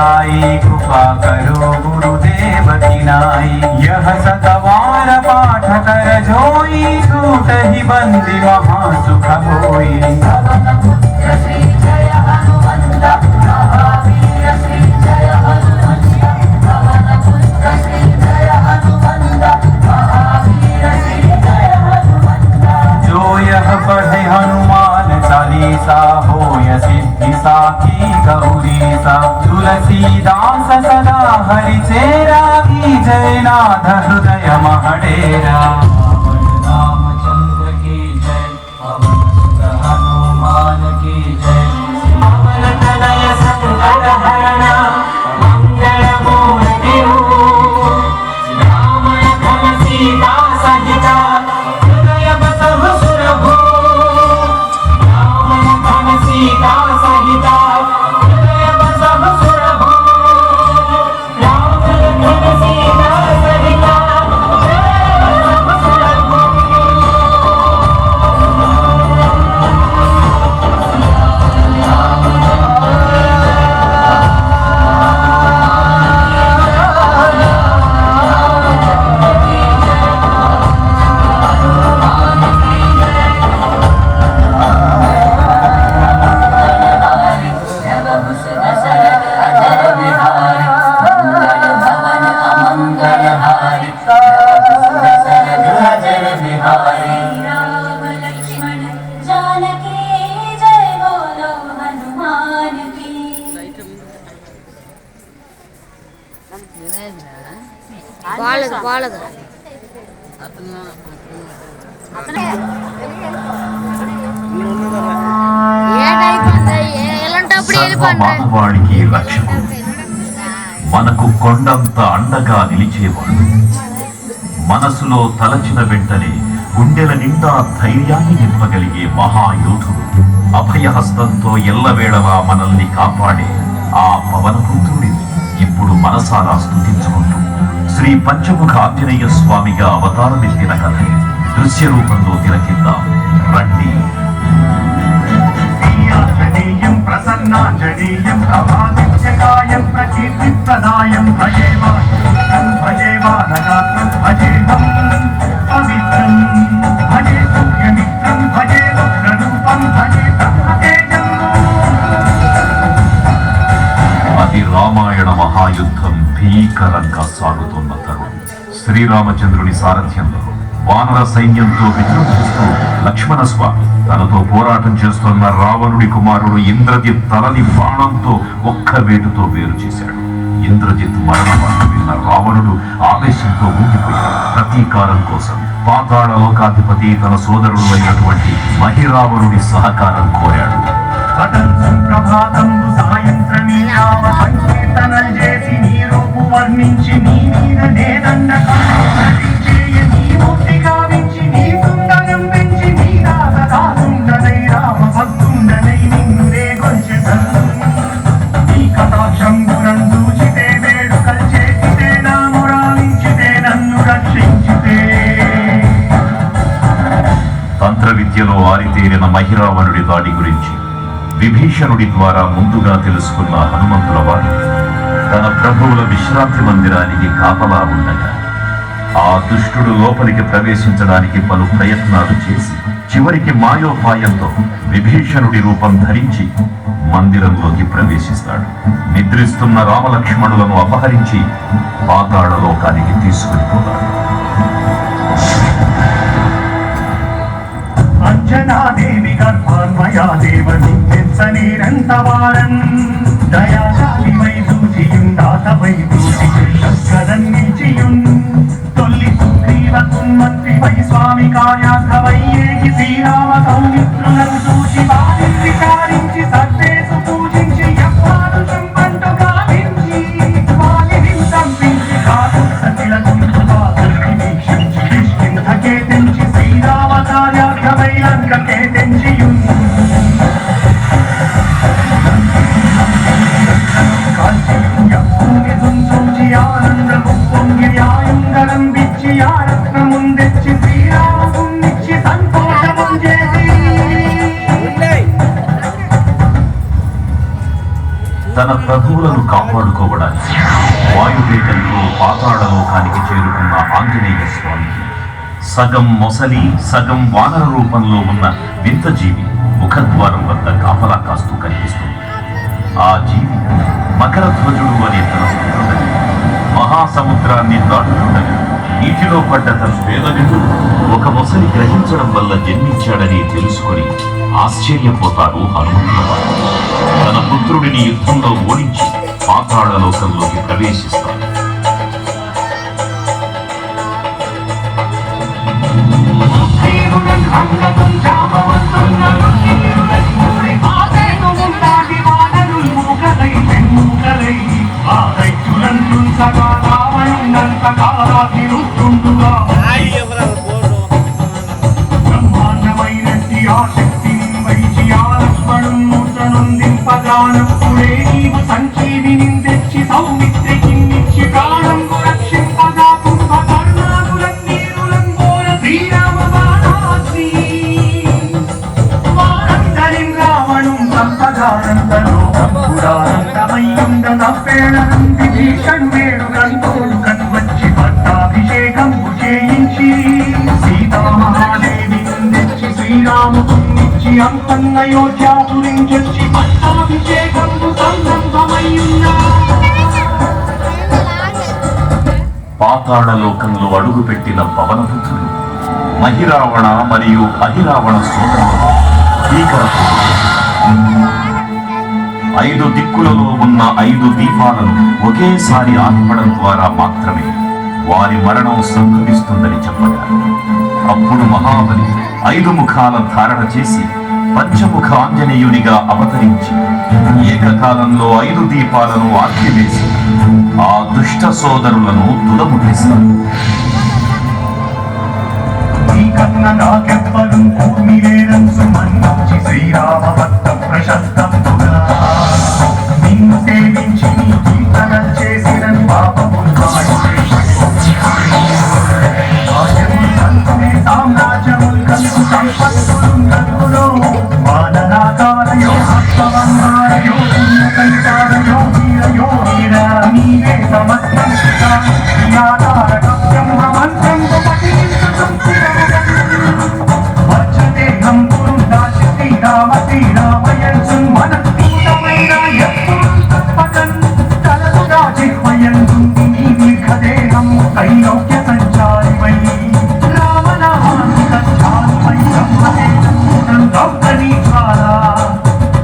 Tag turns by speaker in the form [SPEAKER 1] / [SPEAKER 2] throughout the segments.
[SPEAKER 1] आई कृपा करो गुरुदेव की नाई। यह सतवार पाठ कर जोई छूट ही बंदी महासुख होई। श्री जय हनुमंत महावीर श्री जय हनुमंत पवन पुत्र श्री जय हनुमंत महावीर श्री जय हनुमंत। जो यह पढ़े हनुमान चालीसा होय सिद्धि साखी गौरीसा। तुलसीदास सदा हरि चेरा की जय नाथ हृदय महडेरा। रामचंद्र की जय पवन सुत हनुमान की जय। पवन तनय संकट हरण मंगल मूर्ति राम लखन सीता सहित हृदय बसहु सुरभु। राम लखन सीता सहित हृदय बसहु सुरभु। राम लखन सीता सहित हृदय बसहु
[SPEAKER 2] మానవాళికి రక్షకుడు, మనకు కొండంత అండగా నిలిచేవాడు. మనసులో తలచిన వెంటనే గుండెల నిండా ధైర్యాన్ని నింపగలిగే మహాయోధుడు. అభయహస్తంతో ఎల్లవేళలా మనల్ని కాపాడే ఆ పవనపుత్రుడిని ఇప్పుడు మనసారా స్తుతించుకుంటూ శ్రీ పంచముఖ ఆంజనేయ స్వామిగా అవతారమెత్తిన కథని దృశ్య రూపంలో తిలకిద్దాం రండి.
[SPEAKER 3] ప్రసన్నాంజనేయం ప్రభాదిత్యకాయం ప్రకీర్తిప్రదాయం భజేవాం భజేవానగాత్రం భజేహం పవిత్రం భజే సూర్యమిత్రం భజే ఉగ్రరూపం భజే తేజం.
[SPEAKER 2] అది రామాయణ మహాయుద్ధం భీకరంగా సాగుతున్న తరుణం. శ్రీరామచంద్రుని సారథ్యంలో వానర సైన్యంతో విజృంభిస్తూ లక్ష్మణ స్వామి తనతో పోరాటం చేస్తున్న రావణుడి కుమారుడు ఇంద్రజిత్ తలని బాణంతో ఒక్క వేటుతో వేరు చేశాడు. ఇంద్రజిత్ మరణ వార్త విన్న రావణుడు ఆవేశంతో ఊగిపోయాడు. ప్రతీకారం కోసం పాతాళ లోకాధిపతి తన సోదరుడు అయినటువంటి మహిరావణుడి సహకారం కోరాడు.
[SPEAKER 3] చేసి నీ రూపు వర్ణించి నీ మీద నేనండ గావించి నీ సుందరం పెంచి నీ దాసుండనై రామ భక్తుండనై నిన్ను రేగొంచెదను. నీ కటాక్షంబురం చూచితే వేడుకలు చేసితే నా మొరాలించితే నన్ను రక్షించితే.
[SPEAKER 2] తంత్ర విద్యలో ఆరితేరిన మహిరావణుడి దాడి గురించి విభీషణుడి ద్వారా ముందుగా తెలుసుకున్న హనుమంతుల వారు తన ప్రభువుల విశ్రాంతి మందిరానికి కాపలా ఉండగా ఆ దుష్టుడు లోపలికి ప్రవేశించడానికి పలు ప్రయత్నాలు చేసి చివరికి మాయోపాయంతో విభీషణుడి రూపం ధరించి మందిరంలోకి ప్రవేశిస్తాడు. నిద్రిస్తున్న రామలక్ష్మణులను అపహరించి పాతాళ లోకానికి తీసుకుని పోతాడు.
[SPEAKER 3] అంజనాదేవి గర్భాన్మయా దేవని పెంచనేరంతవారన్ దయాశాలివై దూచియుండాతవై దూచి శస్కరన్ నిలిచియున్ తొల్లి సుగ్రీవకున్ మంత్రివై స్వామి కార్యార్థవై ఏగి శ్రీరామ సౌమిత్రులను చూచి వారిని విచారించి సర్వేసు పూజించి యవ్వాను చంపంటు గావించి వాలిని చంపించి కాదు సతిలను వీక్షించి కిష్కింధకే తెంచి శ్రీరామ కార్యార్థవై లంకకే తెంచియున్ కాల్చి యవ్వుని దుంచు
[SPEAKER 2] ప్రభువులను కాపాడుకోవడానికి వాయువేగంతో పాతాళలోకానికి చేరుకున్న ఆంజనేయ స్వామికి సగం మొసలి సగం వానర రూపంలో ఉన్న వింత జీవి ముఖద్వారం వద్ద కాపలా కాస్తూ కనిపిస్తుంది. ఆ జీవి మకర ధ్వజుడు అనే తన సముద్రుడని మహాసముద్రాన్ని దాటుతుండగా నీటిలో పడ్డ తన వేదవిధుడు ఒక మొసలి గ్రహించడం వల్ల జన్మించాడని తెలుసుకొని ఆశ్చర్యపోతాడు హనుమంతుడు. తన పుత్రుడిని యుద్ధంలో ఓడించి పాతాళలోకంలోకి ప్రవేశిస్తాడు.
[SPEAKER 3] బ్రహ్మాండమైనట్టి ఆ శక్తిని వైచి ఆ లక్ష్మణుందింపగానప్పుడే నీవు సంజీవిని తెచ్చి సౌమిత్రికి ప్రాణం రక్షింపగా కుంభకర్ణాకులం నీరులం కోర శ్రీరామ బాణాసి వారందరిం రావణుం సంపగానందలో పురానందమయ్యుండ నవ్వేళ నుండి భీషణ్ వేడు కంటోడు కన్వచ్చి పట్టాభిషేకం చేయించి సీతామహాదేవి తెచ్చి శ్రీరామునిచ్చి అంతన్నయోధ్యాపురించొచ్చి పట్టాభిషేకం సంరంభమయ్యున్నా.
[SPEAKER 2] పాతాళలోకంలో అడుగుపెట్టిన పవనపుత్రుడు మహిరావణ మరియు అహిరావణ సోదరులు భీకర 5 దిక్కులలో ఉన్న 5 దీపాలను ఒకేసారి ఆర్పడం ద్వారా మాత్రమే వారి మరణం సంభవిస్తుందని చెప్పగా అప్పుడు మహాబలి 5 ముఖాల ధారణ చేసి పంచముఖ ఆంజనేయునిగా అవతరించి ఏకకాలంలో 5 దీపాలను ఆర్పివేసి ఆ దుష్ట సోదరులను తుదముట్టిస్తారు.
[SPEAKER 3] నాకెవ్వరు కూర్మిలేరంసు మన్నించి శ్రీరామ భక్త ప్రశస్తంబుగా నిన్ను సేవించి నీ కీర్తన చేసిన పాపములు సామ్రాజ్యములు కలుగు సంపత్తులు నలుగులో వాననాకారయో హస్తవంగారయో పుణ్యకైతారయో వీరయో వీర నీవే సమస్తం బ్రహ్మమంత్రం త్రైలోక్య సంచారివై రామనామాని సంచారివై బ్రహ్మదేవం గౌతమి జ్వాలా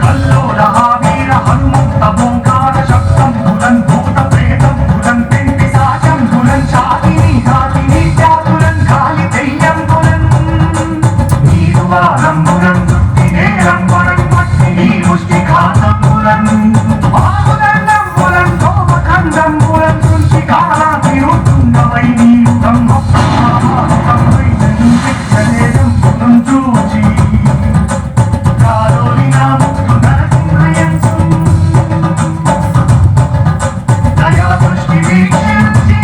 [SPEAKER 3] కల్లోల వీర హనుమంత ఓంకార శబ్దం బులన్ భూత ప్రేతం బులన్ పెంటి సాచం బులన్ చాతిని ఘాతిని జాతులన్ ఖాళి దెయ్యం బులన్ నీరువారం బులన్ నేరం బులన్ మట్టి నీ ముష్టి ఖాతం బులన్ బాగుదన్నం బులన్ కోపఖండం బులన్ తుంచి కాలా తిరుగుతున్నవై నీరు చూచి కాలోని నా ముక్కు నరసింహయంసు దయా దృష్టి వీక్షించి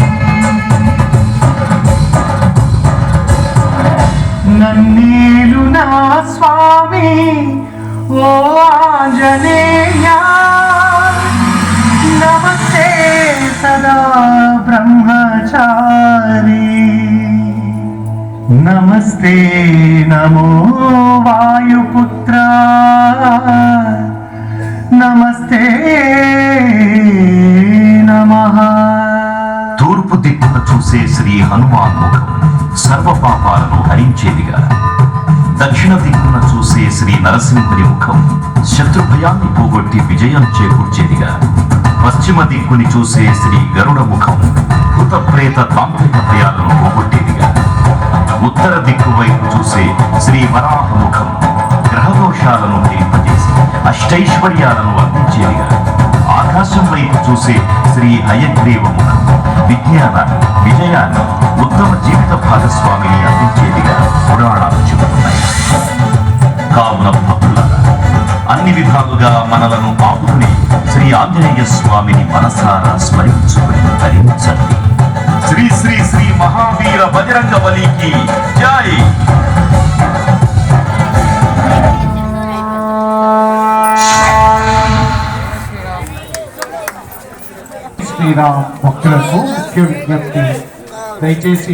[SPEAKER 3] నన్నేలు నా స్వామి ఓ ఆంజనేయ నమస్తే సదా బ్రహ్మచారి నమస్తే నమో వాయుపుత్ర నమస్తే నమః.
[SPEAKER 2] తూర్పు దిక్కున చూసే శ్రీ హనుమాన్ ముఖం సర్వ పాపాలను హరించేదిగా, దక్షిణ దిక్కున చూసే శ్రీ నరసింహుని ముఖం శత్రు భయాన్ని పోగొట్టి విజయం చేకూర్చేదిగా, పశ్చిమ దిక్కుని చూసే శ్రీ గరుడ ముఖం భూత ప్రేత తాంత్రిక భయాలను పోగొట్టేదిగా, ఉత్తర దిక్కు వైపు చూసే శ్రీ వరాహ ముఖం గ్రహదోషాలను తెలియజేసి అష్టైశ్వర్యాలను అందించేదిగా, ఆకాశం వైపు చూసే శ్రీ హయగ్రీవ ముఖం విజ్ఞానాన్ని విజయాన్ని ఉత్తమ జీవిత భాగస్వామిని అందించేదిగా పురాణాలు చెబుతున్నాయి. కావున భక్తులారా, అన్ని విధాలుగా మనలను ఆపుకుని శ్రీ ఆంజనేయ స్వామిని మనసారా స్మరించుకుని ధరించండి. శ్రీ శ్రీ శ్రీ మహావీర బజరంగ బలికి జై.
[SPEAKER 4] శ్రీరామ్ భక్తులకు ముఖ్య విజ్ఞప్తి, దయచేసి